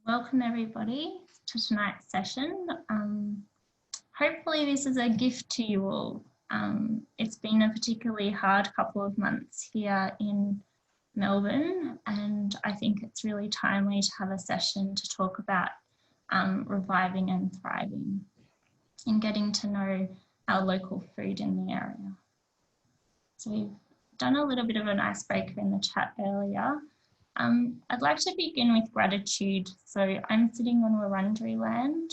Welcome everybody to tonight's session. Hopefully this is a gift to you all. It's been a particularly hard couple of months here in Melbourne, and I think it's really timely to have a session to talk about reviving and thriving and getting to know our local food in the area. So we've done a little bit of an icebreaker in the chat earlier. I'd like to begin with gratitude. So I'm sitting on Wurundjeri land,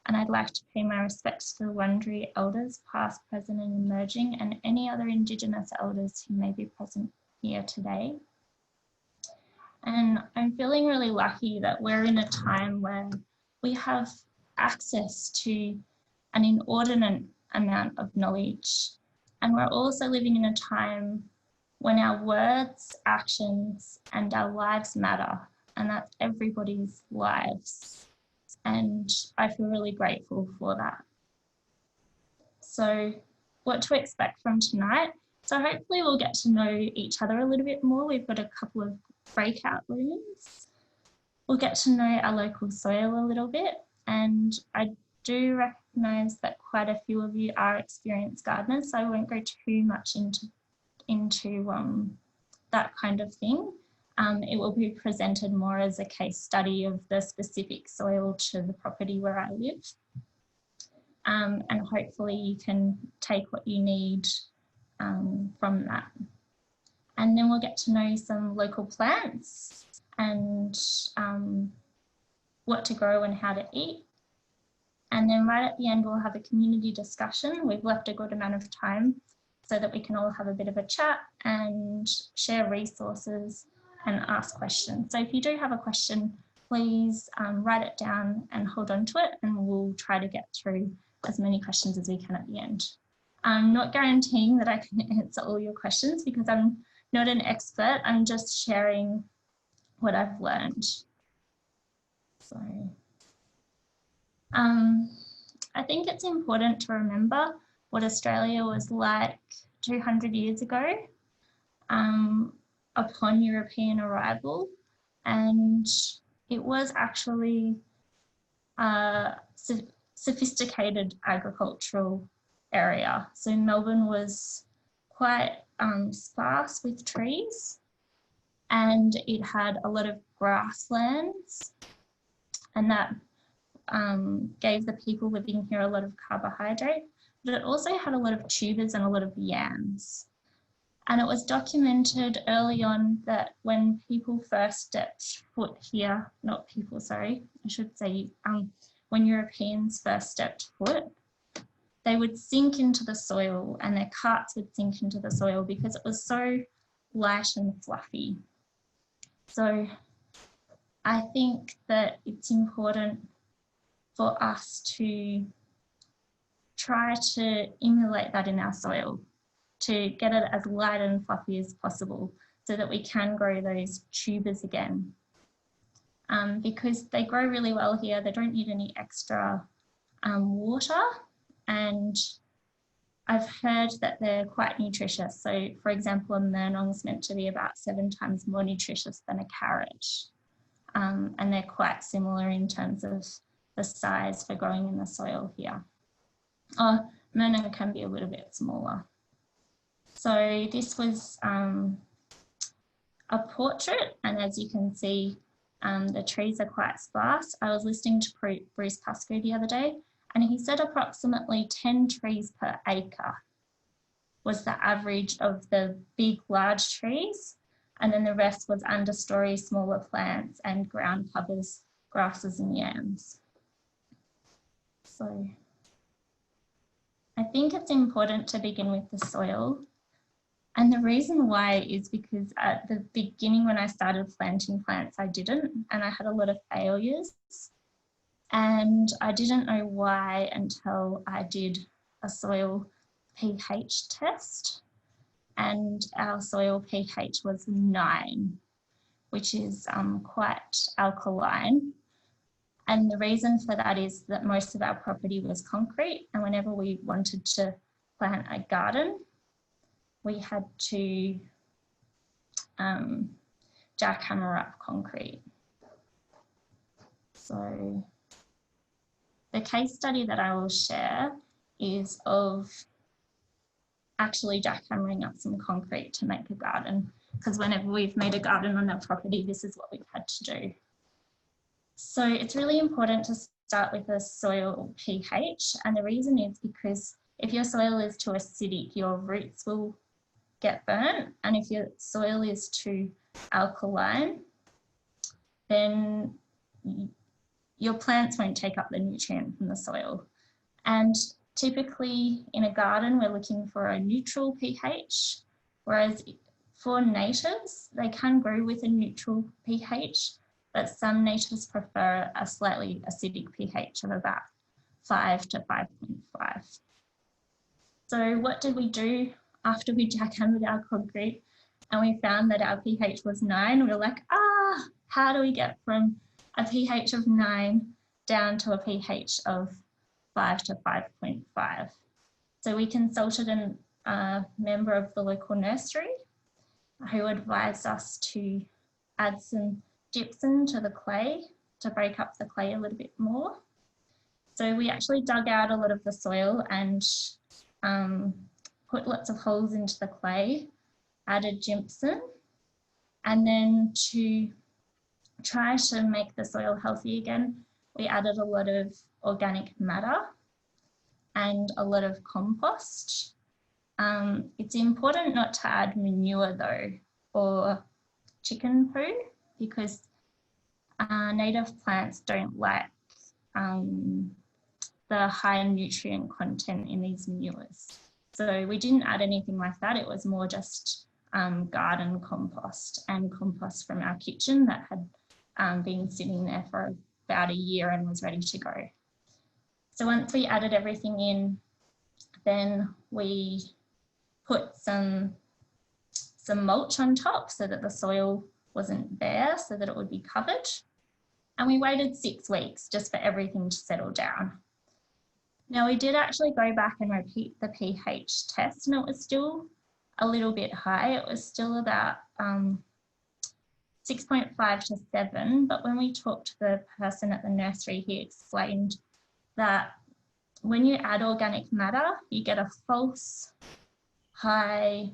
and I'd like to pay my respects to the Wurundjeri elders, past, present and emerging, and any other Indigenous elders who may be present here today. And I'm feeling really lucky that we're in a time where we have access to an inordinate amount of knowledge. And we're also living in a time when our words, actions, and our lives matter, and that's everybody's lives. And I feel really grateful for that. So what to expect from tonight? So hopefully we'll get to know each other a little bit more. We've got a couple of breakout rooms. We'll get to know our local soil a little bit, and I do recognise that quite a few of you are experienced gardeners, so I won't go too much into that kind of thing. It will be presented more as a case study of the specific soil to the property where I live. And hopefully you can take what you need from that. And then we'll get to know some local plants and what to grow and how to eat. And then right at the end, we'll have a community discussion. We've left a good amount of time so that we can all have a bit of a chat and share resources and ask questions. So if you do have a question, please write it down and hold on to it, and we'll try to get through as many questions as we can at the end. I'm not guaranteeing that I can answer all your questions because I'm not an expert. I'm just sharing what I've learned. So I think it's important to remember what Australia was like 200 years ago upon European arrival, and it was actually a sophisticated agricultural area. So Melbourne was quite sparse with trees, and it had a lot of grasslands, and that gave the people living here a lot of carbohydrate. But it also had a lot of tubers and a lot of yams. And it was documented early on that when people first stepped foot here, not people, sorry, I should say, when Europeans first stepped foot, they would sink into the soil, and their carts would sink into the soil because it was so light and fluffy. So I think that it's important for us to try to emulate that in our soil, to get it as light and fluffy as possible so that we can grow those tubers again. Because they grow really well here, they don't need any extra water, and I've heard that they're quite nutritious. So for example, a Mernal is meant to be about 7 times more nutritious than a carrot. And they're quite similar in terms of the size for growing in the soil here. Myrna can be a little bit smaller. So this was a portrait, and as you can see, the trees are quite sparse. I was listening to Bruce Pascoe the other day, and he said approximately 10 trees per acre was the average of the big, large trees, and then the rest was understory, smaller plants and ground covers, grasses and yams. So I think it's important to begin with the soil. And the reason why is because at the beginning when I started planting plants, I didn't, and I had a lot of failures. And I didn't know why until I did a soil pH test, and our soil pH was 9, which is quite alkaline. And the reason for that is that most of our property was concrete, and whenever we wanted to plant a garden, we had to jackhammer up concrete. So the case study that I will share is of actually jackhammering up some concrete to make a garden, because whenever we've made a garden on our property, this is what we've had to do. So it's really important to start with a soil pH, and the reason is because if your soil is too acidic, your roots will get burnt, and if your soil is too alkaline, then your plants won't take up the nutrient from the soil. And typically in a garden, we're looking for a neutral pH, whereas for natives, they can grow with a neutral pH, but some natives prefer a slightly acidic pH of about 5 to 5.5. So what did we do after we jackhammered our concrete and we found that our pH was 9? We were like, how do we get from a pH of 9 down to a pH of 5 to 5.5? So we consulted a member of the local nursery who advised us to add some gypsum to the clay to break up the clay a little bit more. So we actually dug out a lot of the soil and put lots of holes into the clay, added gypsum, and then to try to make the soil healthy again, we added a lot of organic matter and a lot of compost. It's important not to add manure though, or chicken poo, because native plants don't like the high nutrient content in these manures. So we didn't add anything like that. It was more just garden compost and compost from our kitchen that had been sitting there for about a year and was ready to go. So once we added everything in, then we put some mulch on top so that the soil wasn't bare, so that it would be covered. And we waited 6 weeks just for everything to settle down. Now we did actually go back and repeat the pH test, and it was still a little bit high. It was still about 6.5 to 7, but when we talked to the person at the nursery, he explained that when you add organic matter, you get a false high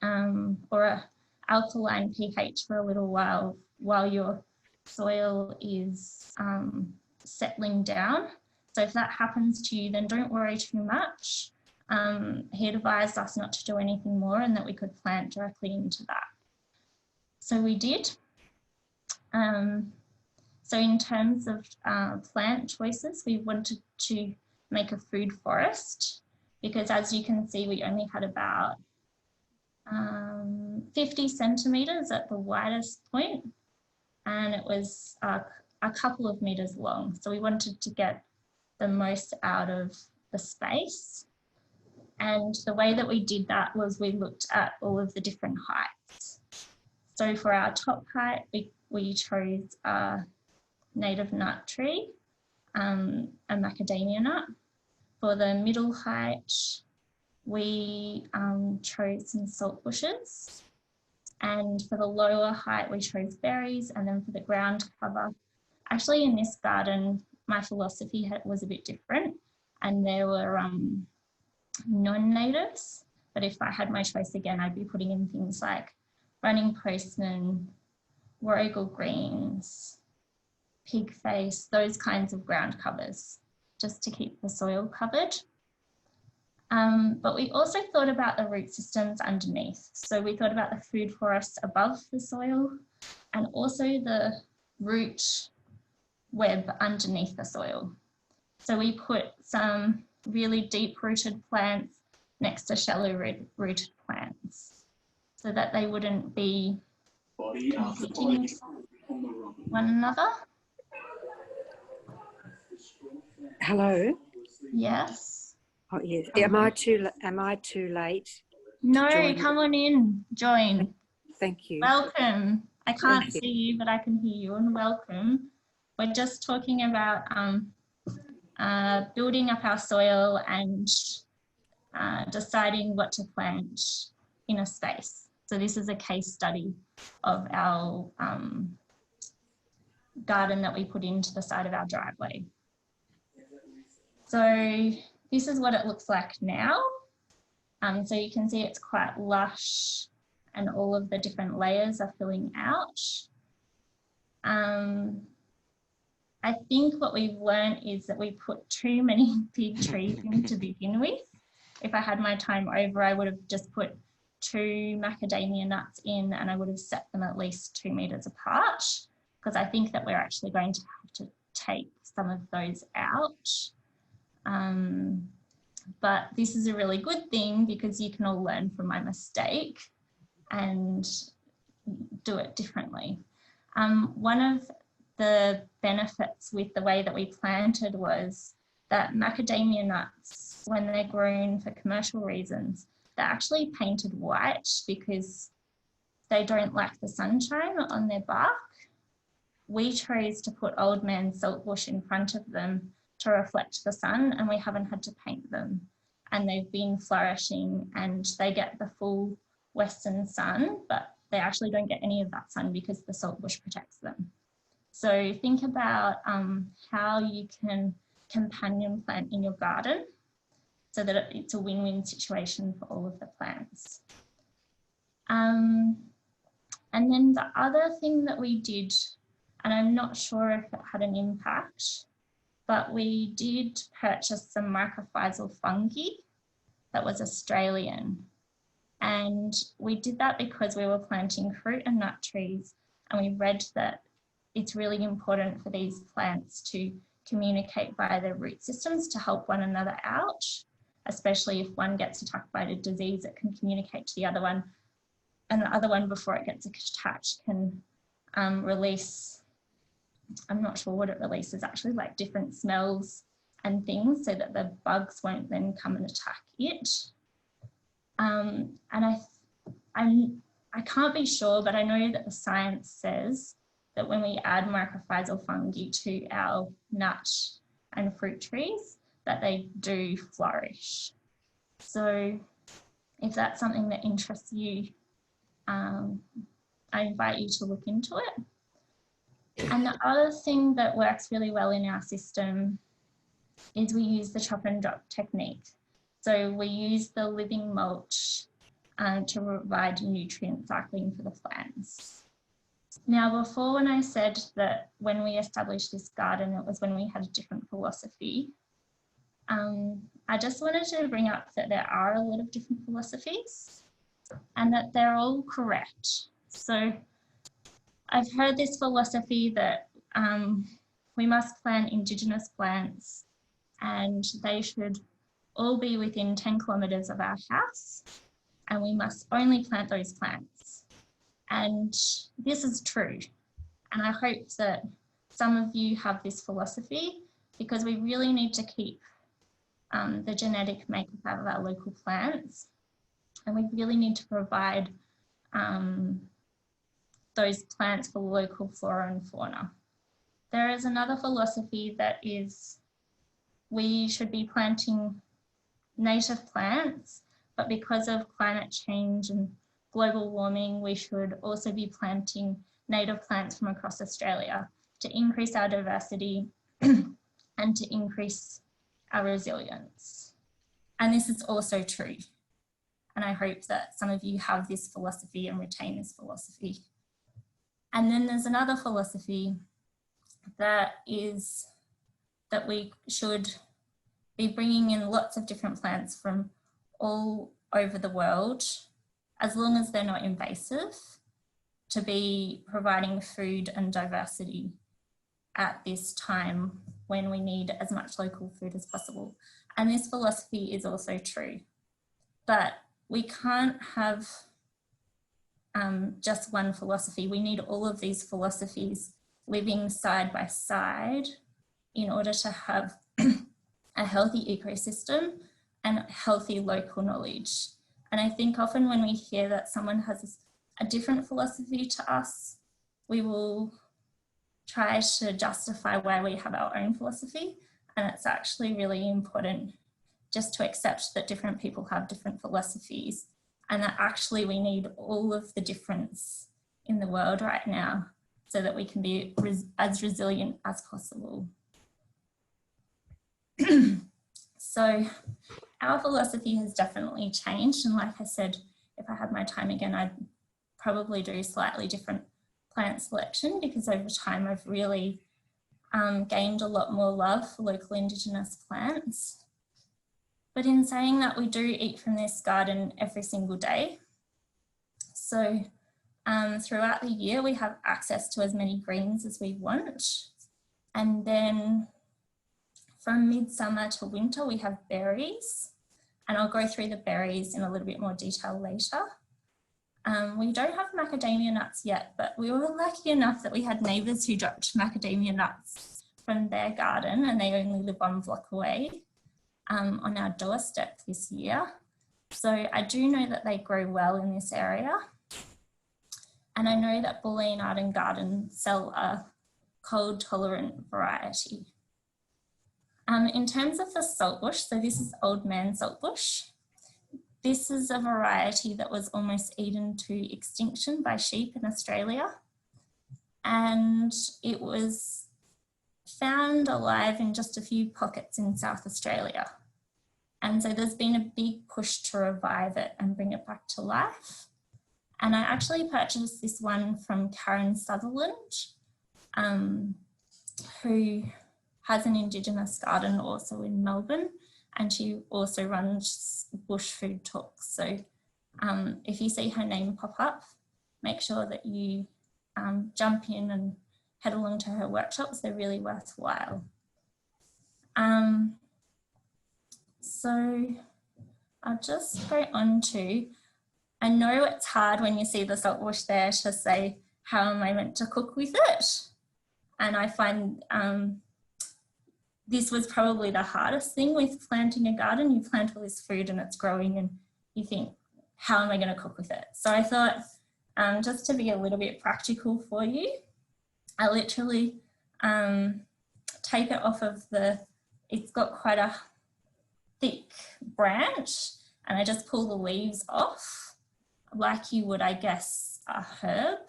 or a alkaline pH for a little while your soil is settling down. So if that happens to you, then don't worry too much. He advised us not to do anything more and that we could plant directly into that. So we did. So in terms of plant choices, we wanted to make a food forest, because as you can see, we only had about 50 centimetres at the widest point, and it was a couple of metres long. So we wanted to get the most out of the space. And the way that we did that was we looked at all of the different heights. So for our top height, we chose a native nut tree, a macadamia nut. For the middle height, we chose some salt bushes. And for the lower height, we chose berries. And then for the ground cover, actually in this garden, my philosophy was a bit different, and there were non-natives, but if I had my choice again, I'd be putting in things like running postman, warrigal greens, pig face, those kinds of ground covers, just to keep the soil covered. But we also thought about the root systems underneath. So we thought about the food forest above the soil and also the root web underneath the soil. So we put some really deep-rooted plants next to shallow-rooted plants so that they wouldn't be competing with one another. Hello? Yes. Oh, yes. Am I too late? No, come on in, join. Thank you. Welcome. I can't see you, but I can hear you, and welcome. We're just talking about building up our soil and deciding what to plant in a space. So this is a case study of our garden that we put into the side of our driveway. So this is what it looks like now. So you can see it's quite lush and all of the different layers are filling out. I think what we've learned is that we put too many big trees in to begin with. If I had my time over, I would have just put 2 macadamia nuts in and I would have set them at least 2 meters apart, because I think that we're actually going to have to take some of those out. But this is a really good thing because you can all learn from my mistake and do it differently. One of the benefits with the way that we planted was that macadamia nuts, when they're grown for commercial reasons, they're actually painted white because they don't like the sunshine on their bark. We chose to put old man saltbush in front of them to reflect the sun, and we haven't had to paint them. And they've been flourishing and they get the full western sun, but they actually don't get any of that sun because the saltbush protects them. So think about how you can companion plant in your garden so that it's a win-win situation for all of the plants. And then the other thing that we did, and I'm not sure if it had an impact, but we did purchase some mycorrhizal fungi that was Australian. And we did that because we were planting fruit and nut trees, and we read that it's really important for these plants to communicate via their root systems to help one another out, especially if one gets attacked by a disease, it can communicate to the other one, and the other one, before it gets attached, can release, I'm not sure what it releases actually, like different smells and things, so that the bugs won't then come and attack it. And I can't be sure, but I know that the science says that when we add mycorrhizal fungi to our nut and fruit trees, that they do flourish. So if that's something that interests you, I invite you to look into it. And the other thing that works really well in our system is we use the chop and drop technique. So we use the living mulch to provide nutrient cycling for the plants. Now, before, when I said that when we established this garden, it was when we had a different philosophy, I just wanted to bring up that there are a lot of different philosophies and that they're all correct. So I've heard this philosophy that we must plant Indigenous plants and they should all be within 10 kilometres of our house, and we must only plant those plants. And this is true. And I hope that some of you have this philosophy, because we really need to keep the genetic makeup of our local plants, and we really need to provide those plants for local flora and fauna. There is another philosophy that is we should be planting native plants, but because of climate change and global warming, we should also be planting native plants from across Australia to increase our diversity and to increase our resilience. And this is also true. And I hope that some of you have this philosophy and retain this philosophy. And then there's another philosophy that is that we should be bringing in lots of different plants from all over the world, as long as they're not invasive, to be providing food and diversity at this time when we need as much local food as possible. And this philosophy is also true, but we can't have just one philosophy. We need all of these philosophies living side by side in order to have a healthy ecosystem and healthy local knowledge. And I think often when we hear that someone has a different philosophy to us, we will try to justify why we have our own philosophy. And it's actually really important just to accept that different people have different philosophies, and that actually we need all of the difference in the world right now so that we can be as resilient as possible. So our philosophy has definitely changed, and like I said, if I had my time again, I'd probably do slightly different plant selection, because over time I've really gained a lot more love for local Indigenous plants. But in saying that, we do eat from this garden every single day. So throughout the year, we have access to as many greens as we want. And then from midsummer to winter, we have berries. And I'll go through the berries in a little bit more detail later. We don't have macadamia nuts yet, but we were lucky enough that we had neighbours who dropped macadamia nuts from their garden, and they only live 1 block away on our doorstep this year. So I do know that they grow well in this area. And I know that Bulleen Art and Garden sell a cold tolerant variety. In terms of the saltbush, so this is Old Man Saltbush. This is a variety that was almost eaten to extinction by sheep in Australia. And it was found alive in just a few pockets in South Australia. And so there's been a big push to revive it and bring it back to life. And I actually purchased this one from Karen Sutherland, who has an Indigenous garden also in Melbourne, and she also runs bush food talks. So if you see her name pop up, make sure that you jump in and head along to her workshops. They're really worthwhile. So I'll just go on to, I know it's hard when you see the saltbush there to say, how am I meant to cook with it? And I find this was probably the hardest thing with planting a garden. You plant all this food and it's growing and you think, how am I going to cook with it? So I thought, just to be a little bit practical for you, I literally take it off of it's got quite a thick branch, and I just pull the leaves off like you would, I guess, a herb,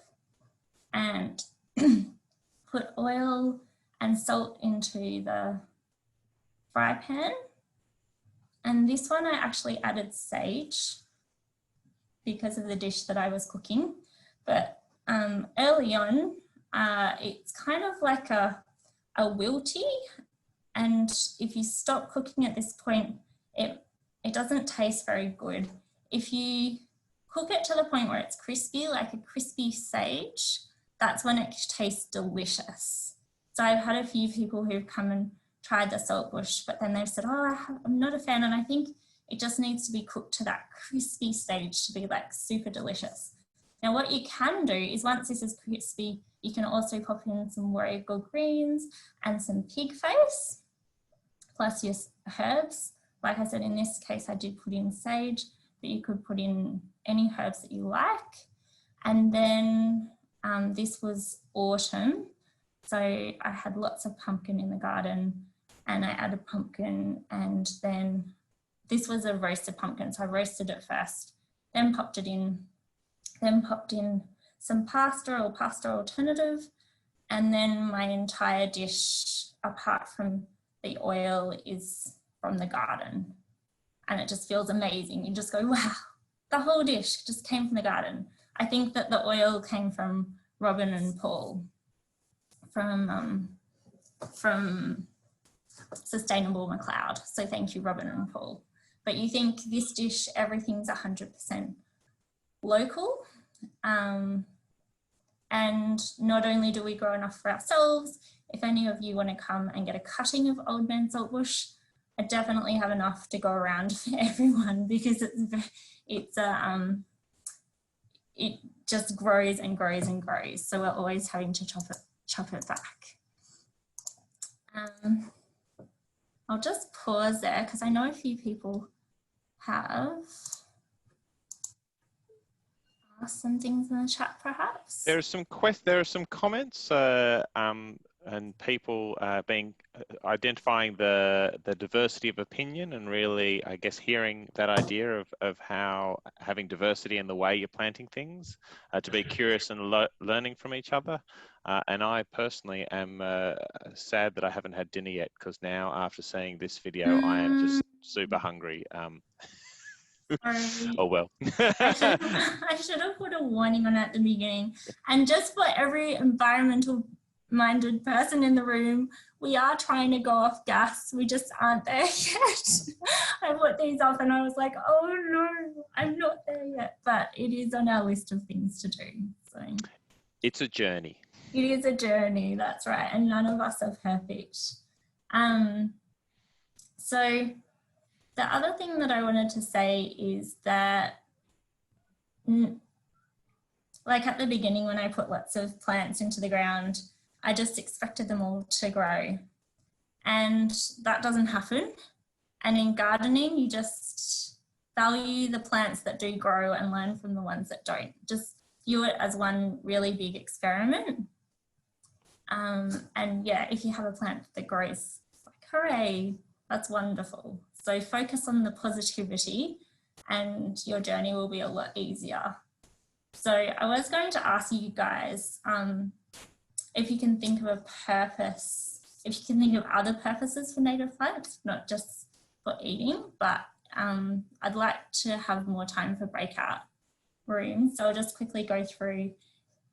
and put oil and salt into the fry pan. And this one I actually added sage because of the dish that I was cooking. But early on, it's kind of like a wilty. And if you stop cooking at this point, it doesn't taste very good. If you cook it to the point where it's crispy, like a crispy sage, that's when it tastes delicious. So I've had a few people who've come and tried the saltbush, but then they've said, oh, I'm not a fan. And I think it just needs to be cooked to that crispy stage to be like super delicious. Now what you can do is, once this is crispy, you can also pop in some warrigal greens and some pig face, plus your herbs. Like I said, in this case, I did put in sage, but you could put in any herbs that you like. And then this was autumn. So I had lots of pumpkin in the garden, and I added pumpkin, and then this was a roasted pumpkin. So I roasted it first, then popped it in, then popped in some pasta or pasta alternative. And then my entire dish, apart from the oil, is from the garden. And it just feels amazing. You just go, wow, the whole dish just came from the garden. I think that the oil came from Robin and Paul from Sustainable McLeod. So thank you, Robin and Paul. But you think this dish, everything's 100% local. And not only do we grow enough for ourselves, if any of you want to come and get a cutting of Old Man Saltbush, I definitely have enough to go around for everyone, because it just grows and grows and grows. So we're always having to chop it back. I'll just pause there because I know a few people have asked some things in the chat, perhaps. There are some comments and people identifying the diversity of opinion, and really, I guess, hearing that idea of how having diversity in the way you're planting things, to be curious and learning from each other. And I personally am sad that I haven't had dinner yet, because now after seeing this video, I am just super hungry. Sorry. Oh well. I should have put a warning on at the beginning. And just for every environmental minded person in the room, we are trying to go off gas. We just aren't there yet. I put these off and I was like, oh no, I'm not there yet. But it is on our list of things to do. So it's a journey. It is a journey, that's right. And none of us are perfect. So the other thing that I wanted to say is that, like at the beginning when I put lots of plants into the ground, I just expected them all to grow. And that doesn't happen. And in gardening, you just value the plants that do grow and learn from the ones that don't. Just view it as one really big experiment. And yeah, if you have a plant that grows, it's like, hooray, that's wonderful. So focus on the positivity and your journey will be a lot easier. So I was going to ask you guys if you can think of a purpose, if you can think of other purposes for native plants, not just for eating, but I'd like to have more time for breakout rooms. So I'll just quickly go through.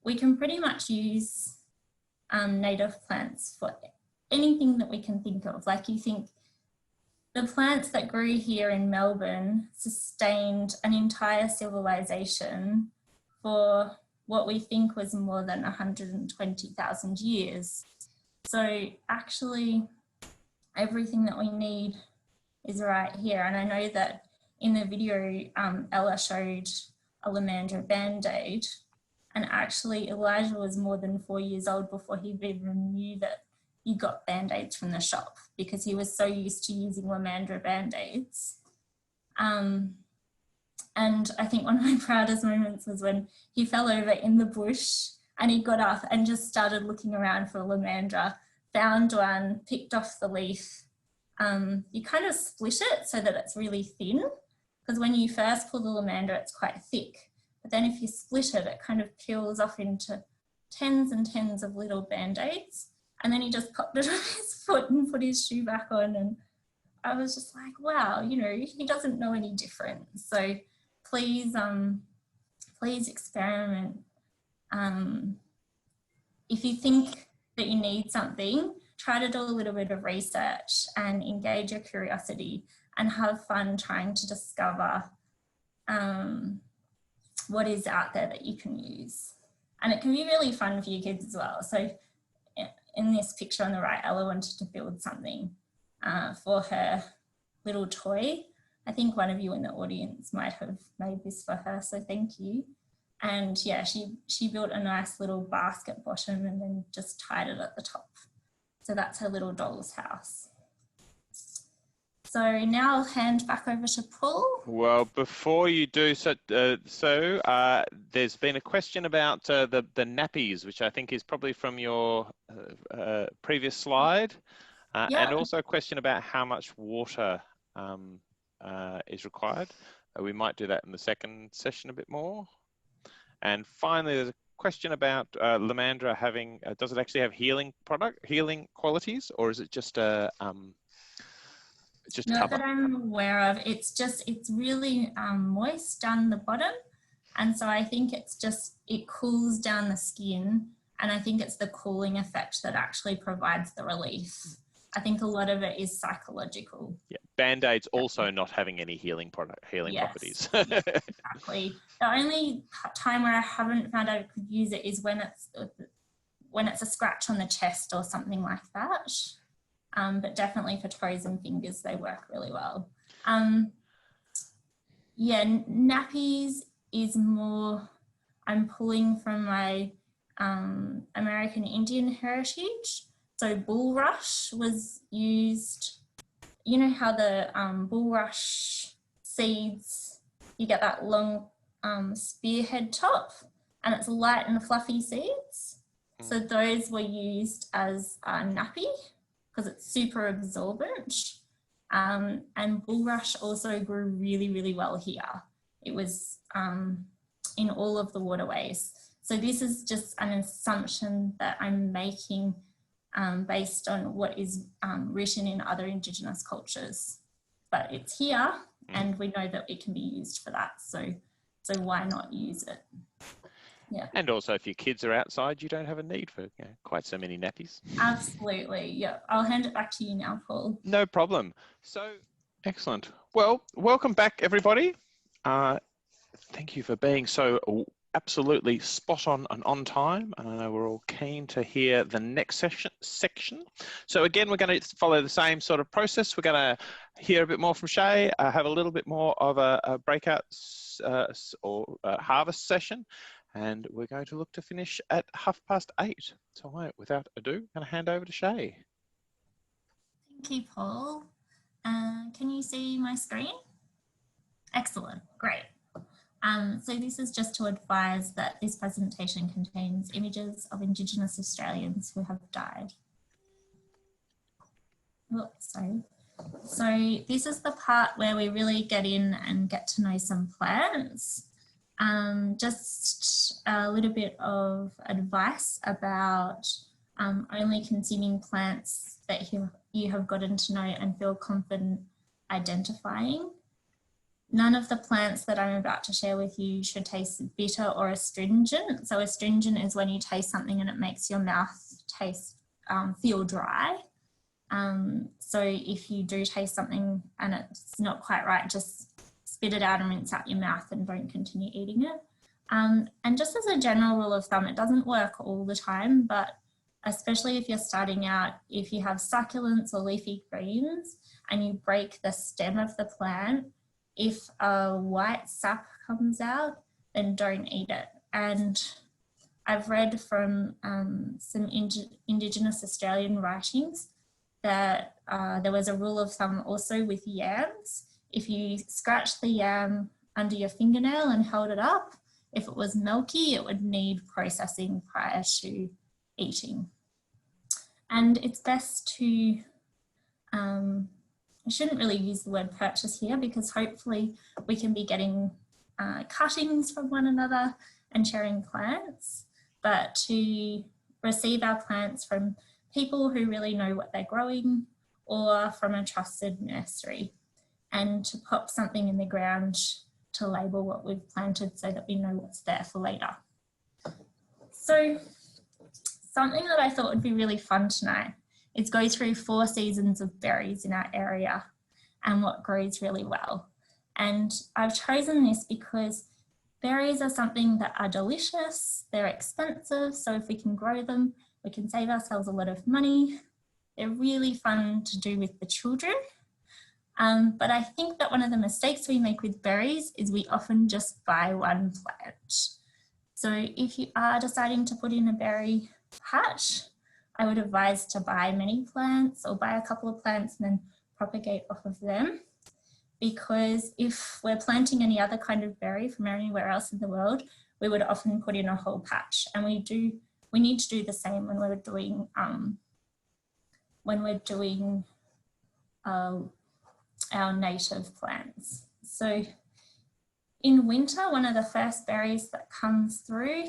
We can pretty much use native plants for anything that we can think of. Like you think, the plants that grew here in Melbourne sustained an entire civilization for what we think was more than 120,000 years. So actually everything that we need is right here. And I know that in the video, Ella showed a Lamandra Band-Aid, and actually Elijah was more than 4 years old before he even knew that you got Band-Aids from the shop, because he was so used to using Lamandra Band-Aids. And I think one of my proudest moments was when he fell over in the bush and he got up and just started looking around for a Lamandra, found one, picked off the leaf. You kind of split it so that it's really thin, because when you first pull the Lamandra, it's quite thick. But then if you split it, it kind of peels off into tens and tens of little Band-Aids. And then he just popped it on his foot and put his shoe back on. And I was just like, wow, you know, he doesn't know any different. So please, please experiment. If you think that you need something, try to do a little bit of research and engage your curiosity and have fun trying to discover what is out there that you can use. And it can be really fun for your kids as well. So in this picture on the right, Ella wanted to build something for her little toy. I think one of you in the audience might have made this for her, so thank you. And yeah, she built a nice little basket bottom and then just tied it at the top. So that's her little doll's house. So now I'll hand back over to Paul. Well, before you do so, there's been a question about the nappies, which I think is probably from your previous slide, and also a question about how much water is required. We might do that in the second session a bit more. And finally, there's a question about Lamandra having, does it actually have healing qualities, or is it just a Not cover? that I'm aware of. It's really moist down the bottom, and so I think it cools down the skin, and I think it's the cooling effect that actually provides the relief. I think a lot of it is psychological. Yeah, Band-Aids also not having any healing properties. Exactly. The only time where I haven't found out I could use it is when it's a scratch on the chest or something like that. But definitely for toes and fingers, they work really well. Yeah, nappies is more, I'm pulling from my American Indian heritage. So bulrush was used, you know how the bulrush seeds, you get that long spearhead top and it's light and fluffy seeds. So those were used as a nappy because it's super absorbent. And bulrush also grew really, really well here. It was in all of the waterways. So this is just an assumption that I'm making based on what is written in other Indigenous cultures. But it's here and we know that it can be used for that. So why not use it? Yeah. And also if your kids are outside, you don't have a need for quite so many nappies. Absolutely. Yeah. I'll hand it back to you now, Paul. No problem. So excellent. Well, welcome back everybody. Thank you for being so absolutely spot on and on time. And I know we're all keen to hear the next section. So again, we're going to follow the same sort of process. We're going to hear a bit more from Shay, have a little bit more of a breakout or harvest session. And we're going to look to finish at 8:30. So without ado, I'm going to hand over to Shay. Thank you, Paul. Can you see my screen? Excellent, great. So this is just to advise that this presentation contains images of Indigenous Australians who have died. Oops, sorry. So this is the part where we really get in and get to know some plants. Just a little bit of advice about only consuming plants that you have gotten to know and feel confident identifying. None of the plants that I'm about to share with you should taste bitter or astringent. So astringent is when you taste something and it makes your mouth feel dry. So if you do taste something and it's not quite right, just spit it out and rinse out your mouth and don't continue eating it. And just as a general rule of thumb, it doesn't work all the time, but especially if you're starting out, if you have succulents or leafy greens and you break the stem of the plant, if a white sap comes out, then don't eat it. And I've read from some Indigenous Australian writings that there was a rule of thumb also with yams. If you scratched the yam under your fingernail and held it up, if it was milky, it would need processing prior to eating. And it's best to, I shouldn't really use the word purchase here because hopefully we can be getting cuttings from one another and sharing plants, but to receive our plants from people who really know what they're growing or from a trusted nursery, and to pop something in the ground to label what we've planted so that we know what's there for later. So something that I thought would be really fun tonight is go through 4 seasons of berries in our area and what grows really well. And I've chosen this because berries are something that are delicious, they're expensive, so if we can grow them, we can save ourselves a lot of money. They're really fun to do with the children. But I think that one of the mistakes we make with berries is we often just buy one plant. So if you are deciding to put in a berry patch, I would advise to buy many plants or buy a couple of plants and then propagate off of them. Because if we're planting any other kind of berry from anywhere else in the world, we would often put in a whole patch. And we need to do the same when we're doing our native plants. So in winter, one of the first berries that comes through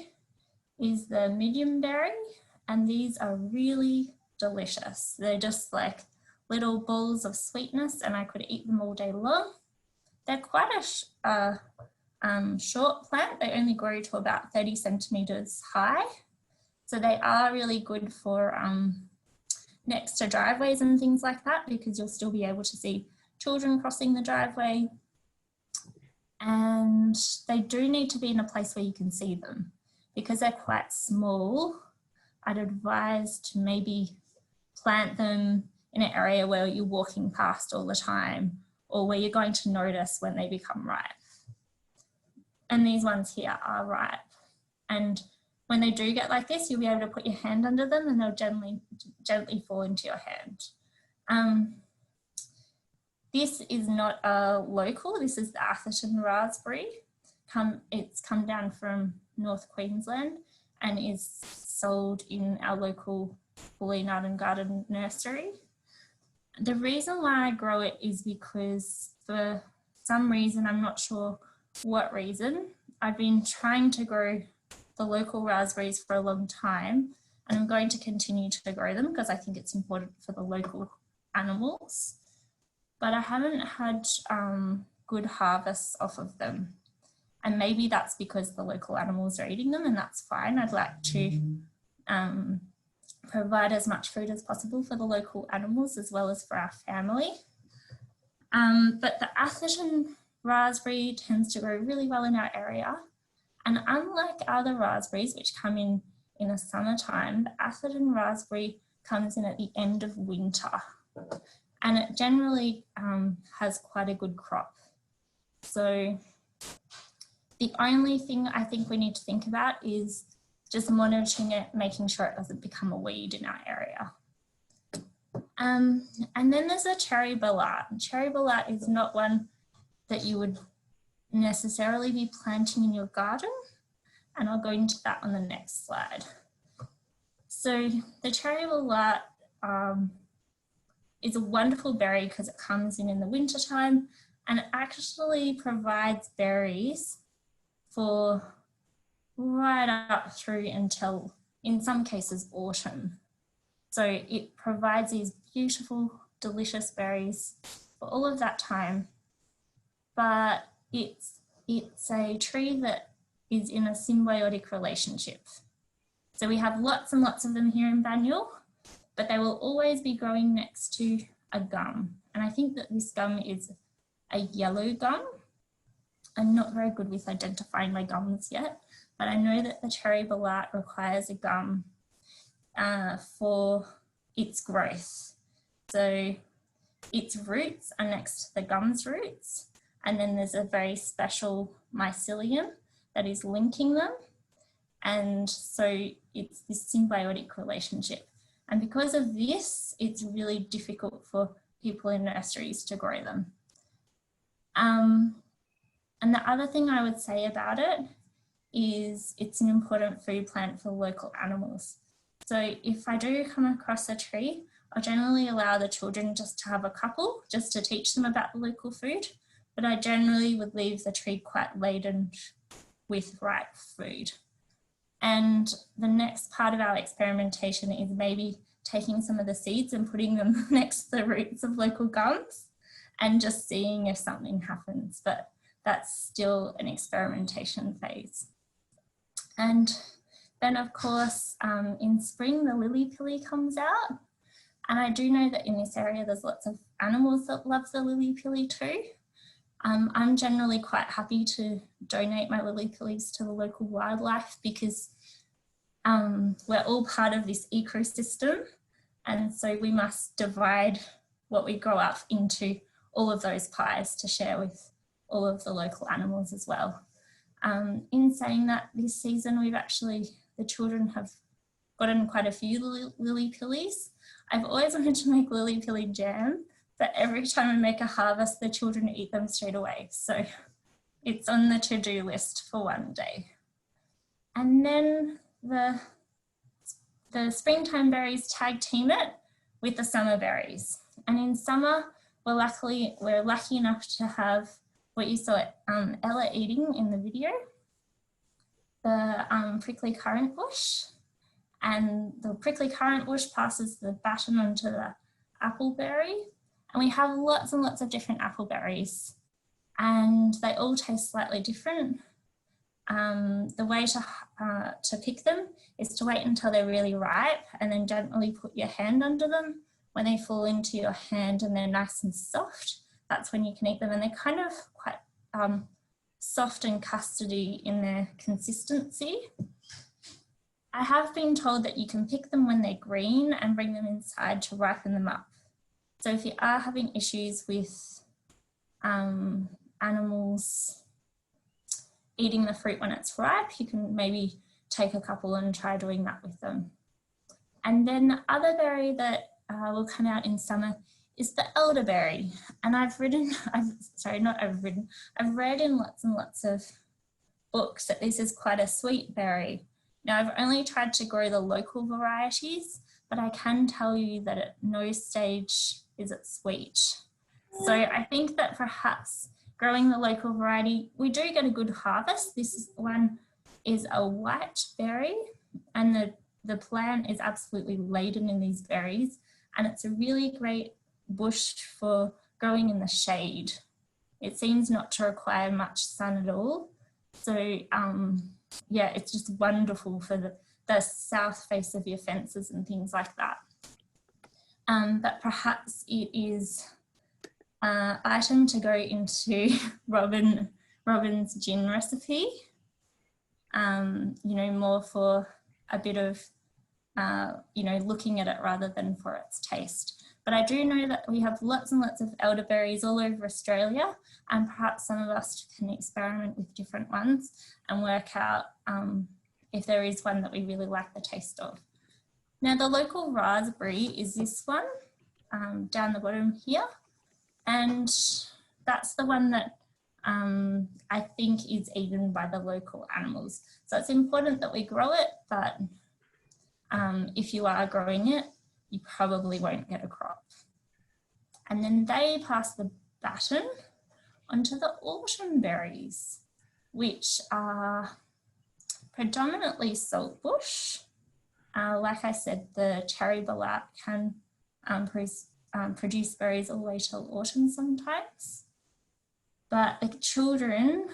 is the medium berry, and these are really delicious. They're just like little balls of sweetness, and I could eat them all day long. They're quite a short plant. They only grow to about 30 centimetres high. So they are really good for next to driveways and things like that, because you'll still be able to see children crossing the driveway. And they do need to be in a place where you can see them. Because they're quite small, I'd advise to maybe plant them in an area where you're walking past all the time, or where you're going to notice when they become ripe. And these ones here are ripe. And when they do get like this, you'll be able to put your hand under them and they'll gently fall into your hand. This is not a local, this is the Atherton raspberry. It's come down from North Queensland and is sold in our local Pauline Art Garden nursery. The reason why I grow it is because for some reason, I'm not sure what reason, I've been trying to grow the local raspberries for a long time, and I'm going to continue to grow them because I think it's important for the local animals. But I haven't had good harvests off of them. And maybe that's because the local animals are eating them, and that's fine. I'd like to provide as much food as possible for the local animals as well as for our family. But the Atherton raspberry tends to grow really well in our area. And unlike other raspberries, which come in the summertime, the Atherton raspberry comes in at the end of winter. And it generally has quite a good crop. So the only thing I think we need to think about is just monitoring it, making sure it doesn't become a weed in our area. And then there's a cherry ballard. Cherry ballard is not one that you would necessarily be planting in your garden, and I'll go into that on the next slide. So the cherry ballard is a wonderful berry because it comes in the winter time, and it actually provides berries for right up through until, in some cases, autumn. So it provides these beautiful, delicious berries for all of that time. But it's a tree that is in a symbiotic relationship. So we have lots and lots of them here in Banyule, but they will always be growing next to a gum. And I think that this gum is a yellow gum. I'm not very good with identifying my gums yet, but I know that the cherry ballard requires a gum for its growth. So its roots are next to the gum's roots, and then there's a very special mycelium that is linking them. And so it's this symbiotic relationship. And because of this, it's really difficult for people in nurseries to grow them. And the other thing I would say about it is it's an important food plant for local animals. So if I do come across a tree, I'll generally allow the children just to have a couple, just to teach them about the local food. But I generally would leave the tree quite laden with ripe food. And the next part of our experimentation is maybe taking some of the seeds and putting them next to the roots of local gums and just seeing if something happens. But that's still an experimentation phase. And then of course, in spring, the lily-pilly comes out. And I do know that in this area, there's lots of animals that love the lily-pilly too. I'm generally quite happy to donate my lily-pillies to the local wildlife because we're all part of this ecosystem. And so we must divide what we grow up into all of those pies to share with all of the local animals as well. In saying that, this season the children have gotten quite a few lily-pillies. I've always wanted to make lily-pilly jam, but every time I make a harvest, the children eat them straight away. So it's on the to-do list for one day. And then the springtime berries tag team it with the summer berries. And in summer, we're lucky enough to have what you saw Ella eating in the video, the prickly currant bush. And the prickly currant bush passes the baton onto the appleberry. And we have lots and lots of different appleberries, and they all taste slightly different. The way to pick them is to wait until they're really ripe and then gently put your hand under them. When they fall into your hand and they're nice and soft, that's when you can eat them. And they're kind of quite soft and custardy in their consistency. I have been told that you can pick them when they're green and bring them inside to ripen them up. So if you are having issues with animals eating the fruit when it's ripe, you can maybe take a couple and try doing that with them. And then the other berry that will come out in summer is the elderberry. And I've read in lots and lots of books that this is quite a sweet berry. Now, I've only tried to grow the local varieties, but I can tell you that at no stage is it sweet. So I think that perhaps growing the local variety, we do get a good harvest. This is one is a white berry, and the plant is absolutely laden in these berries, and it's a really great bush for growing in the shade. It seems not to require much sun at all. So yeah, it's just wonderful for the south face of your fences and things like that. But perhaps it is an item to go into Robin's gin recipe, you know, more for a bit of, you know, looking at it rather than for its taste. But I do know that we have lots and lots of elderberries all over Australia, and perhaps some of us can experiment with different ones and work out if there is one that we really like the taste of. Now, the local raspberry is this one down the bottom here, and that's the one that I think is eaten by the local animals. So it's important that we grow it, but if you are growing it, you probably won't get a crop. And then they pass the baton onto the autumn berries, which are predominantly saltbush. Like I said, the cherry balat can produce berries all the way till autumn sometimes. But the children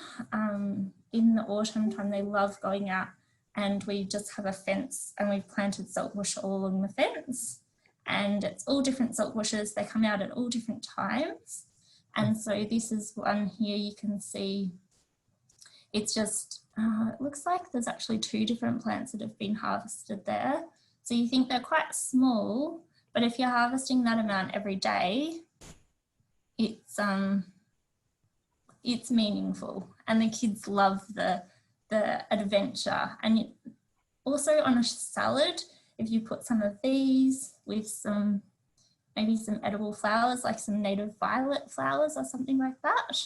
in the autumn time, they love going out, and we just have a fence and we've planted saltbush all along the fence. And it's all different saltbushes. They come out at all different times. And so this is one here you can see. It's just, it looks like there's actually 2 different plants that have been harvested there. So you think they're quite small, but if you're harvesting that amount every day, it's meaningful, and the kids love the adventure. And also on a salad, if you put some of these with maybe some edible flowers, like some native violet flowers or something like that.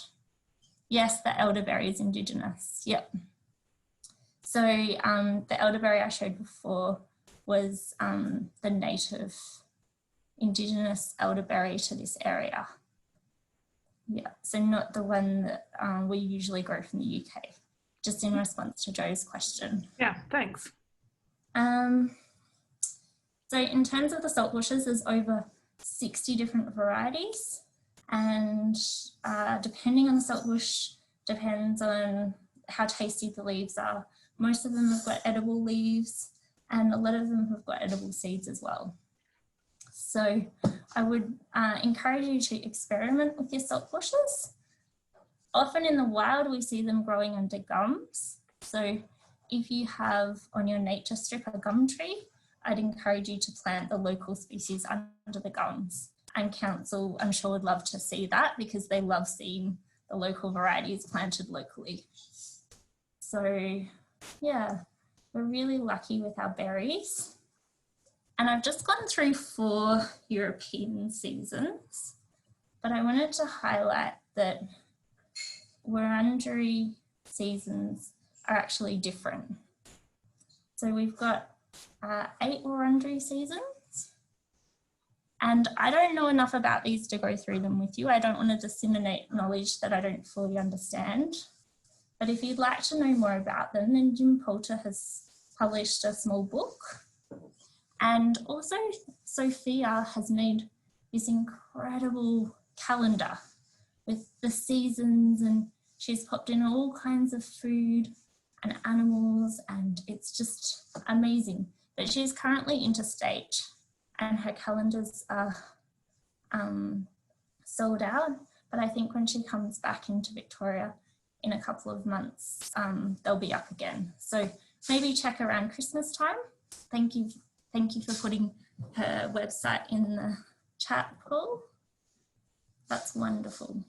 Yes, the elderberry is indigenous, yep. So the elderberry I showed before was the native indigenous elderberry to this area. Yeah, so not the one that we usually grow from the UK, just in response to Joe's question. Yeah, thanks. So in terms of the saltbushes, there's over 60 different varieties, and depending on the saltbush, depends on how tasty the leaves are. Most of them have got edible leaves, and a lot of them have got edible seeds as well. So I would encourage you to experiment with your saltbushes. Often in the wild, we see them growing under gums. So if you have on your nature strip a gum tree, I'd encourage you to plant the local species under the gums. And council, I'm sure, would love to see that, because they love seeing the local varieties planted locally. So yeah, we're really lucky with our berries. And I've just gone through 4 European seasons, but I wanted to highlight that Wurundjeri seasons are actually different. So we've got 8 Wurundjeri seasons, and I don't know enough about these to go through them with you. I don't want to disseminate knowledge that I don't fully understand. But if you'd like to know more about them, then Jim Poulter has published a small book. And also Sophia has made this incredible calendar with the seasons, and she's popped in all kinds of food and animals, and it's just amazing. But she's currently interstate, and her calendars are sold out. But I think when she comes back into Victoria in a couple of months, they'll be up again. So maybe check around Christmas time. Thank you for putting her website in the chat, Paul. That's wonderful.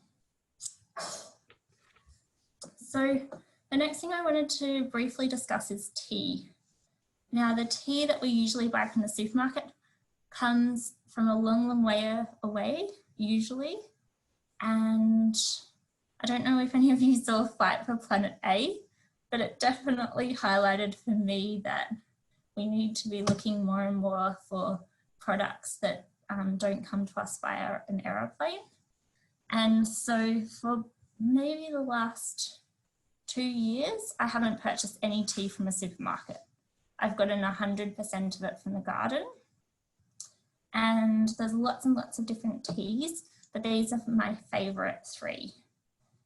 So the next thing I wanted to briefly discuss is tea. Now, the tea that we usually buy from the supermarket comes from a long, long way away, usually. And I don't know if any of you saw Fight for Planet A, but it definitely highlighted for me that we need to be looking more and more for products that don't come to us via an aeroplane. And so for maybe the last 2 years, I haven't purchased any tea from a supermarket. I've gotten 100% of it from the garden. And there's lots and lots of different teas, but these are my favourite 3.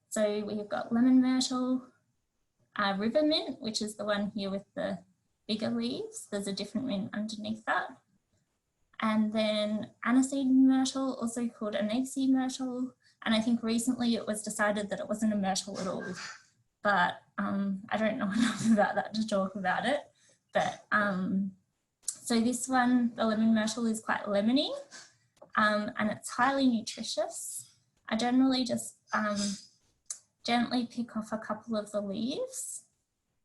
So we've got lemon myrtle, river mint, which is the one here with the bigger leaves. There's a different mint underneath that. And then aniseed myrtle, also called aniseed myrtle. And I think recently it was decided that it wasn't a myrtle at all. But I don't know enough about that to talk about it. But so this one, the lemon myrtle, is quite lemony, and it's highly nutritious. I generally just gently pick off a couple of the leaves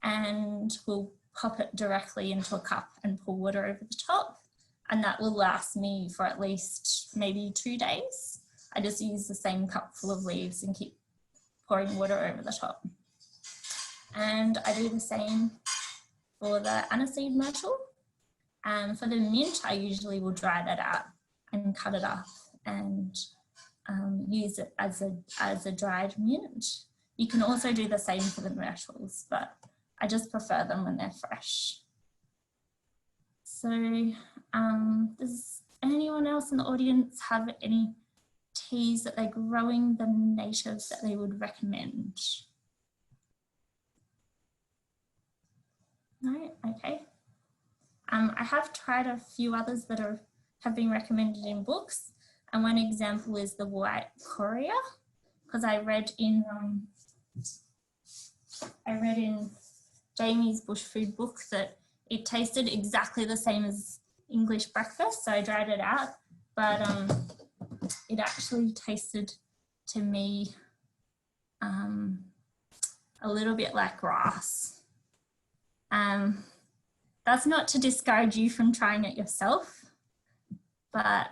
and we'll pop it directly into a cup and pour water over the top. And that will last me for at least maybe 2 days. I just use the same cup full of leaves and keep pouring water over the top. And I do the same for the aniseed myrtle. For the mint, I usually will dry that out and cut it up and use it as a dried mint. You can also do the same for the myrtles, but I just prefer them when they're fresh. So does anyone else in the audience have any teas that they're growing, the natives, that they would recommend? No? Okay. I have tried a few others that have been recommended in books, and one example is the white courier, because I read in Jamie's bush food book that it tasted exactly the same as English breakfast, so I dried it out, but it actually tasted to me a little bit like grass. That's not to discourage you from trying it yourself, but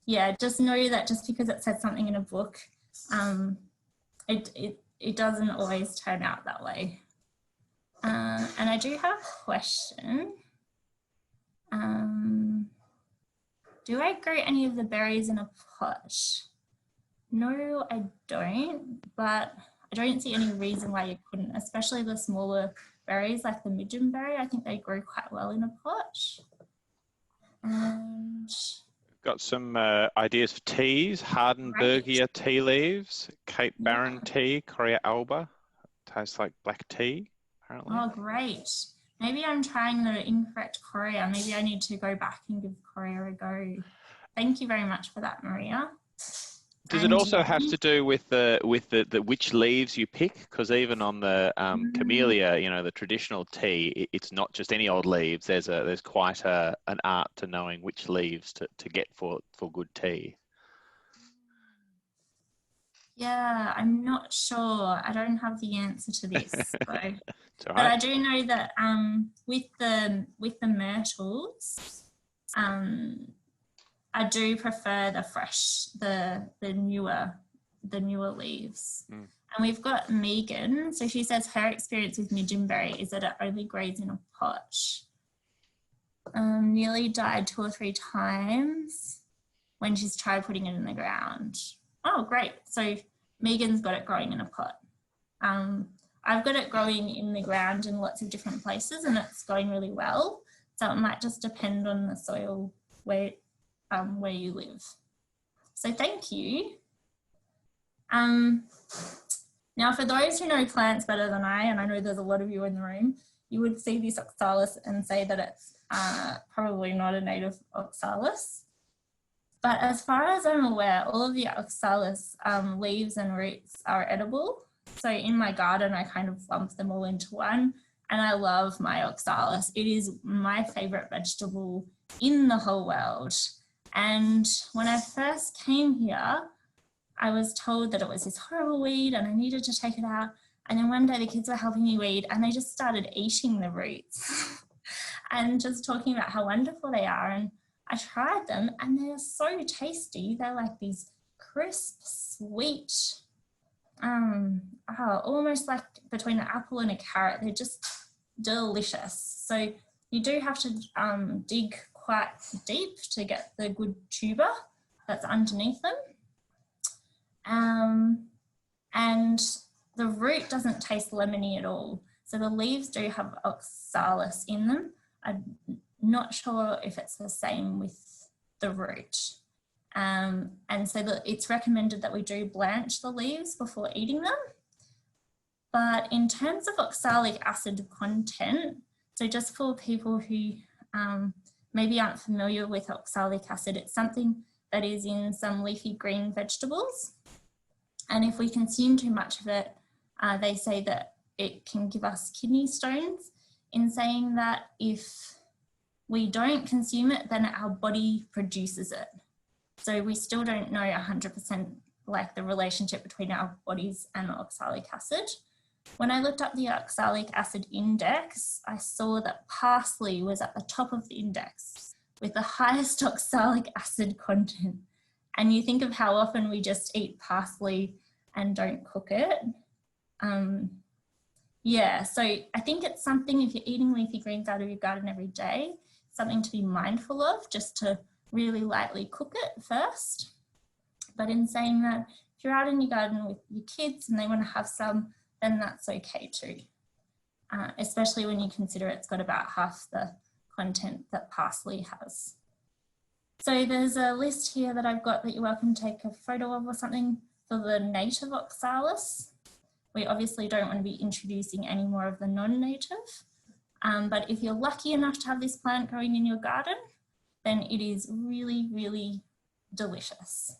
yeah, just know that just because it said something in a book, it doesn't always turn out that way. And I do have a question. Do I grow any of the berries in a pot? No, I don't, but I don't see any reason why you couldn't, especially the smaller berries like the midgeonberry. I think they grow quite well in a pot. And got some ideas for teas: Hardenbergia tea leaves, Cape Barren tea, Coria alba. Tastes like black tea, apparently. Oh, great. Maybe I'm trying the incorrect Coria. Maybe I need to go back and give Coria a go. Thank you very much for that, Maria. Does it also have to do with the which leaves you pick? Because even on the camellia, you know, the traditional tea, it's not just any old leaves. There's quite an art to knowing which leaves to get for good tea. Yeah, I'm not sure. I don't have the answer to this. So. But I do know that with the myrtles, I do prefer the fresh, the newer leaves. And we've got Megan. So she says her experience with midgeonberry is that it only grows in a pot. Nearly died 2 or 3 times when she's tried putting it in the ground. Oh, great. So Megan's got it growing in a pot. I've got it growing in the ground in lots of different places and it's going really well. So it might just depend on the soil where you live. So thank you. Now for those who know plants better than I, and I know there's a lot of you in the room, you would see this Oxalis and say that it's probably not a native Oxalis. But as far as I'm aware, all of the Oxalis leaves and roots are edible. So in my garden, I kind of lump them all into one, and I love my Oxalis. It is my favourite vegetable in the whole world. And when I first came here, I was told that it was this horrible weed and I needed to take it out. And then one day the kids were helping me weed and they just started eating the roots and just talking about how wonderful they are. And I tried them and they're so tasty. They're like these crisp, sweet, almost like between an apple and a carrot. They're just delicious. So you do have to dig quite deep to get the good tuber that's underneath them. And the root doesn't taste lemony at all. So the leaves do have oxalis in them. I'm not sure if it's the same with the root. And so it's recommended that we do blanch the leaves before eating them. But in terms of oxalic acid content, so just for people who maybe aren't familiar with oxalic acid, it's something that is in some leafy green vegetables. And if we consume too much of it, they say that it can give us kidney stones, in saying that if we don't consume it, then our body produces it. So we still don't know 100% like the relationship between our bodies and oxalic acid. When I looked up the oxalic acid index, I saw that parsley was at the top of the index with the highest oxalic acid content. And you think of how often we just eat parsley and don't cook it. Yeah, so I think it's something, if you're eating leafy greens out of your garden every day, something to be mindful of, just to really lightly cook it first. But in saying that, if you're out in your garden with your kids and they want to have some, then that's okay too. Especially when you consider it's got about half the content that parsley has. So there's a list here that I've got that you're welcome to take a photo of or something for the native oxalis. We obviously don't want to be introducing any more of the non-native. But if you're lucky enough to have this plant growing in your garden, then it is really, really delicious.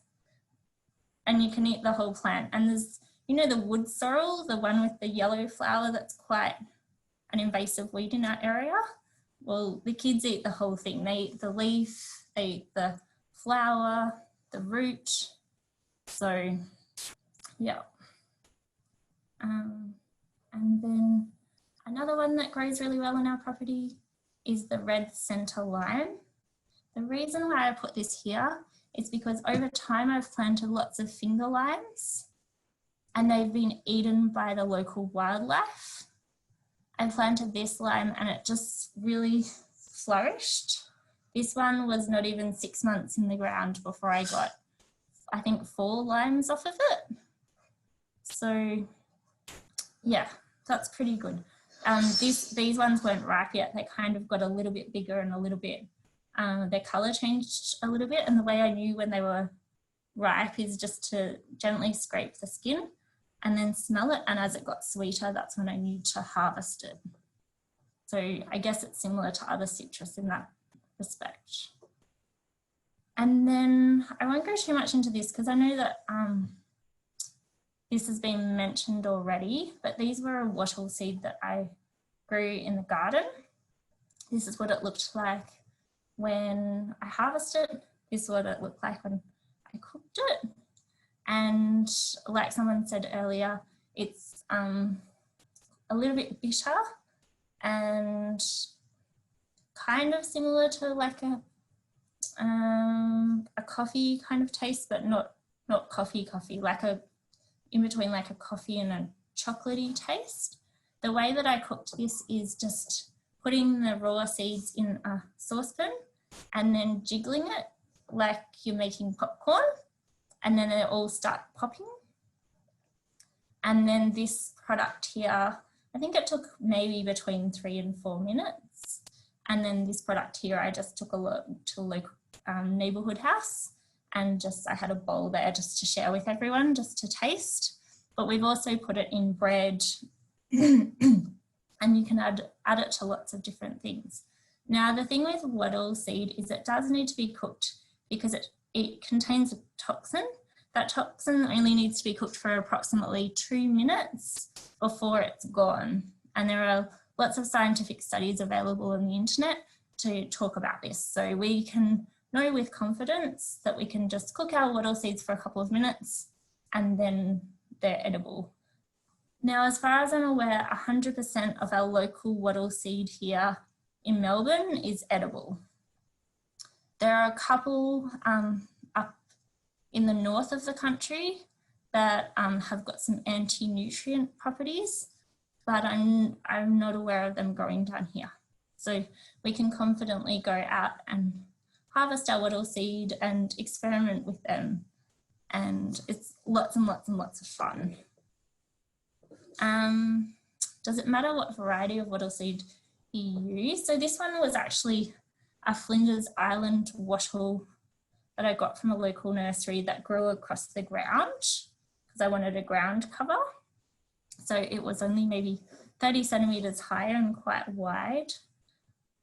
And you can eat the whole plant. And there's, you know, the wood sorrel, the one with the yellow flower that's quite an invasive weed in our area? Well, the kids eat the whole thing. They eat the leaf, they eat the flower, the root. So, yeah. And then another one that grows really well in our property is the red centre lime. The reason why I put this here is because over time I've planted lots of finger limes and they've been eaten by the local wildlife. I planted this lime and it just really flourished. This one was not even 6 months in the ground before I got, I think, 4 limes off of it. So yeah, that's pretty good. These ones weren't ripe yet. They kind of got a little bit bigger and a little bit, their colour changed a little bit. And the way I knew when they were ripe is just to gently scrape the skin and then smell it. And as it got sweeter, that's when I knew to harvest it. So I guess it's similar to other citrus in that respect. And then I won't go too much into this because I know that this has been mentioned already, but these were a wattle seed that I grew in the garden. This is what it looked like when I harvested it. This is what it looked like when I cooked it. And like someone said earlier, it's a little bit bitter and kind of similar to like a coffee kind of taste, but not coffee, like in between like a coffee and a chocolatey taste. The way that I cooked this is just putting the raw seeds in a saucepan and then jiggling it like you're making popcorn, and then they all start popping. And then this product here, I think it took maybe between 3 and 4 minutes. And then this product here, I just took a look to a local neighbourhood house and I had a bowl there just to share with everyone, just to taste. But we've also put it in bread and you can add it to lots of different things. Now, the thing with wattle seed is it does need to be cooked because it contains a toxin. That toxin only needs to be cooked for approximately 2 minutes before it's gone. And there are lots of scientific studies available on the internet to talk about this. So we can know with confidence that we can just cook our wattle seeds for a couple of minutes and then they're edible. Now, as far as I'm aware, 100% of our local wattle seed here in Melbourne is edible. There are a couple up in the north of the country that have got some anti-nutrient properties, but I'm not aware of them growing down here. So we can confidently go out and harvest our wattle seed and experiment with them. And it's lots and lots and lots of fun. Does it matter what variety of wattle seed you use? So this one was actually a Flinders Island wattle that I got from a local nursery that grew across the ground because I wanted a ground cover. So it was only maybe 30 centimetres higher and quite wide.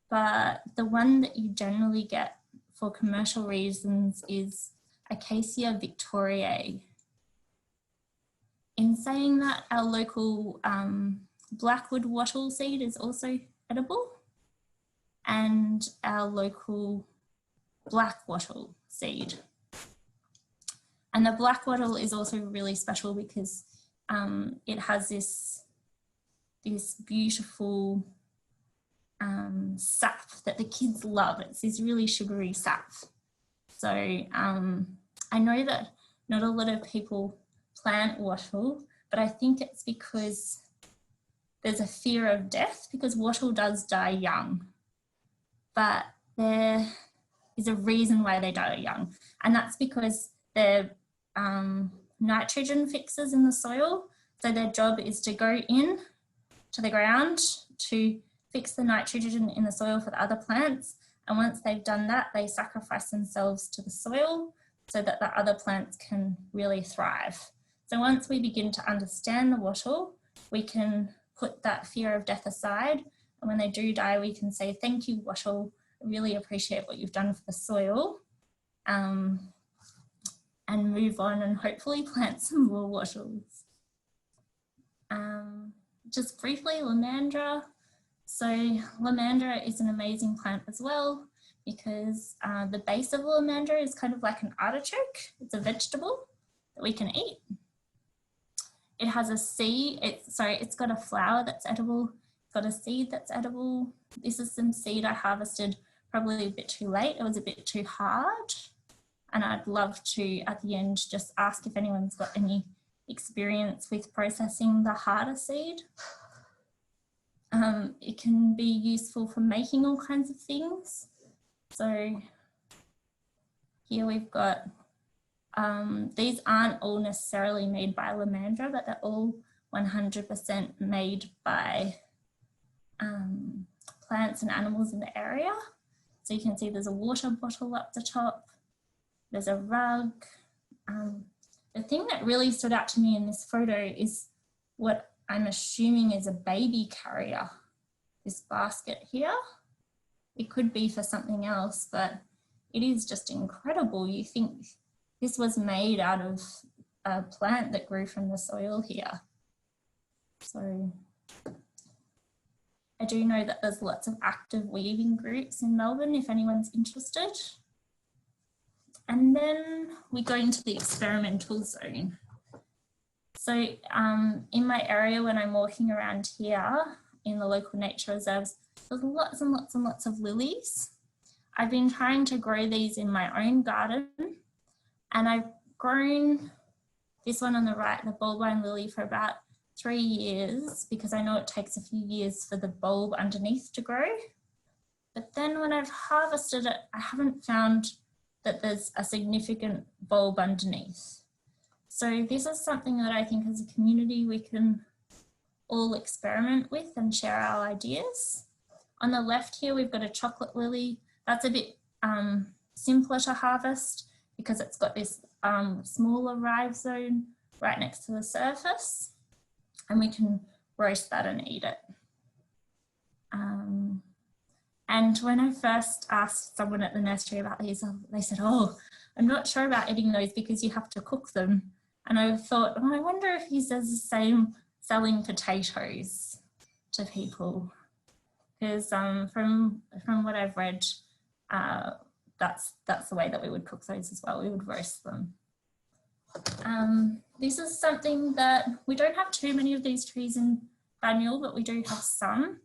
But the one that you generally get for commercial reasons is Acacia victoriae. In saying that, our local blackwood wattle seed is also edible, and our local black wattle seed. And the black wattle is also really special because it has this beautiful sap that the kids love. It's this really sugary sap. So I know that not a lot of people plant wattle, but I think it's because there's a fear of death, because wattle does die young. But there is a reason why they die young, and that's because they're nitrogen fixers in the soil. So their job is to go in to the ground to fix the nitrogen in the soil for the other plants. And once they've done that, they sacrifice themselves to the soil so that the other plants can really thrive. So once we begin to understand the wattle, we can put that fear of death aside. And when they do die, we can say, thank you, wattle. I really appreciate what you've done for the soil. And move on and hopefully plant some more wattles. Just briefly, Lamandra. So Lamandra is an amazing plant as well because the base of Lamandra is kind of like an artichoke. It's a vegetable that we can eat. It has a seed, it's got a flower that's edible, it's got a seed that's edible. This is some seed I harvested probably a bit too late. It was a bit too hard. And I'd love to, at the end, just ask if anyone's got any experience with processing the harder seed. It can be useful for making all kinds of things. So here we've got, these aren't all necessarily made by Lamandra, but they're all 100% made by plants and animals in the area. So you can see there's a water bottle up the top. There's a rug. The thing that really stood out to me in this photo is what I'm assuming is a baby carrier. This basket here. It could be for something else, but it is just incredible. You think this was made out of a plant that grew from the soil here. So I do know that there's lots of active weaving groups in Melbourne if anyone's interested. And then we go into the experimental zone. So in my area, when I'm walking around here in the local nature reserves, there's lots and lots and lots of lilies. I've been trying to grow these in my own garden, and I've grown this one on the right, the bulbine lily, for about 3 years because I know it takes a few years for the bulb underneath to grow. But then when I've harvested it, I haven't found that there's a significant bulb underneath. So this is something that I think as a community we can all experiment with and share our ideas. On the left here, we've got a chocolate lily. That's a bit simpler to harvest because it's got this smaller rhizome right next to the surface, and we can roast that and eat it. And when I first asked someone at the nursery about these, they said, oh, I'm not sure about eating those because you have to cook them. And I thought, oh, I wonder if he says the same selling potatoes to people. Because from what I've read, that's the way that we would cook those as well. We would roast them. This is something that we don't have too many of these trees in Banyule, but we do have some.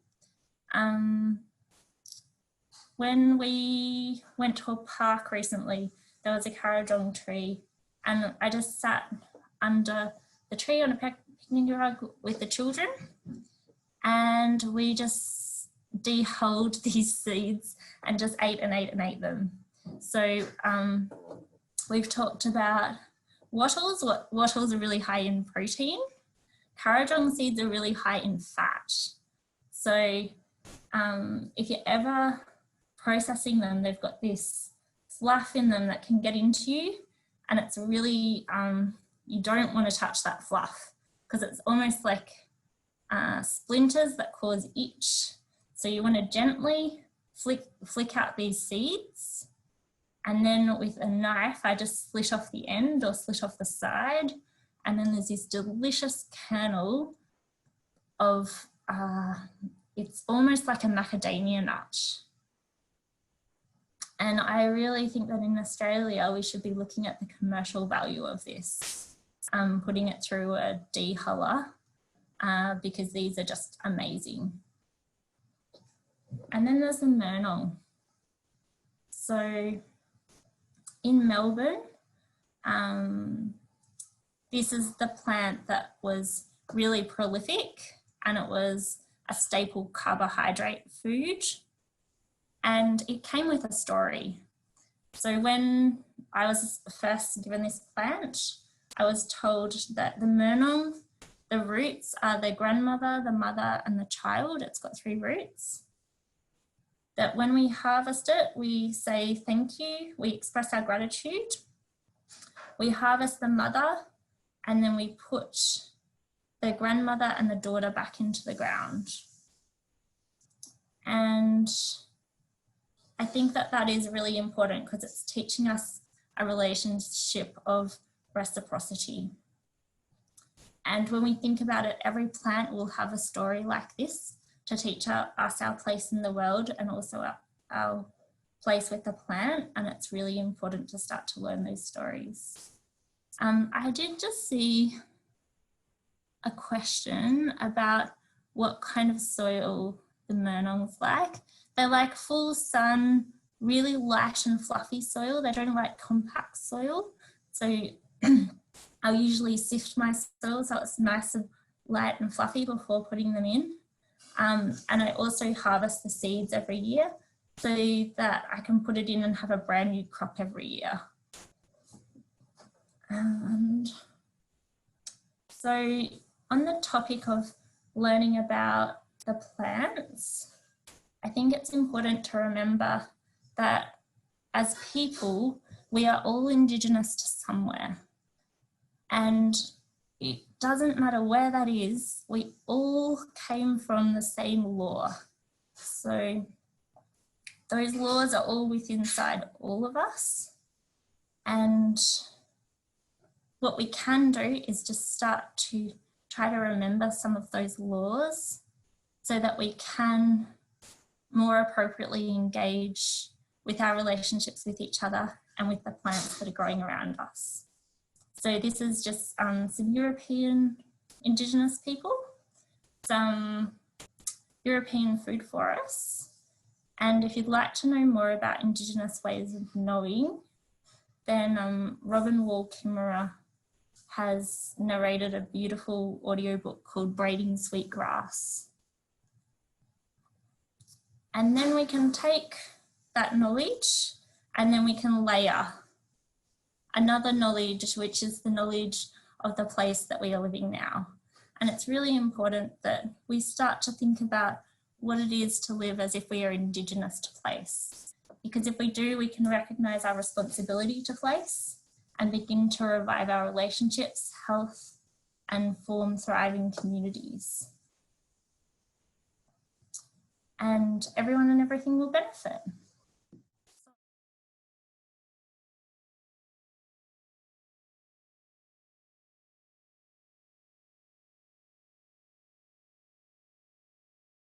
When we went to a park recently, there was a Karajong tree, and I just sat under the tree on a picnic rug with the children, and we just de-hulled these seeds and just ate and ate and ate them. So we've talked about wattles. Wattles are really high in protein. Currajong seeds are really high in fat. So if you're ever processing them, they've got this fluff in them that can get into you, and it's really, you don't want to touch that fluff because it's almost like splinters that cause itch. So you want to gently flick out these seeds, and then with a knife, I just slit off the end or slit off the side, and then there's this delicious kernel of, it's almost like a macadamia nut. And I really think that in Australia, we should be looking at the commercial value of this, putting it through a dehuller, because these are just amazing. And then there's the Myrna. So in Melbourne, this is the plant that was really prolific, and it was a staple carbohydrate food. And it came with a story. So when I was first given this plant, I was told that the Mernal, the roots are the grandmother, the mother, and the child. It's got 3 roots. That when we harvest it, we say thank you, we express our gratitude. We harvest the mother, and then we put the grandmother and the daughter back into the ground. And I think that that is really important because it's teaching us a relationship of reciprocity. And when we think about it, every plant will have a story like this to teach us our place in the world, and also our place with the plant. And it's really important to start to learn those stories. I did just see a question about what kind of soil the Mernal's like. They like full sun, really light and fluffy soil. They don't like compact soil. So I'll usually sift my soil so it's nice and light and fluffy before putting them in. And I also harvest the seeds every year so that I can put it in and have a brand new crop every year. And so on the topic of learning about the plants, I think it's important to remember that as people, we are all Indigenous to somewhere. And it doesn't matter where that is, we all came from the same law. So those laws are all within inside all of us. And what we can do is just start to try to remember some of those laws so that we can more appropriately engage with our relationships with each other and with the plants that are growing around us. So this is just some European Indigenous people, some European food forests. And if you'd like to know more about Indigenous ways of knowing, then Robin Wall-Kimmerer has narrated a beautiful audiobook called Braiding Sweetgrass. And then we can take that knowledge and then we can layer another knowledge, which is the knowledge of the place that we are living now. And it's really important that we start to think about what it is to live as if we are Indigenous to place. Because if we do, we can recognise our responsibility to place and begin to revive our relationships, health, and form thriving communities. And everyone and everything will benefit.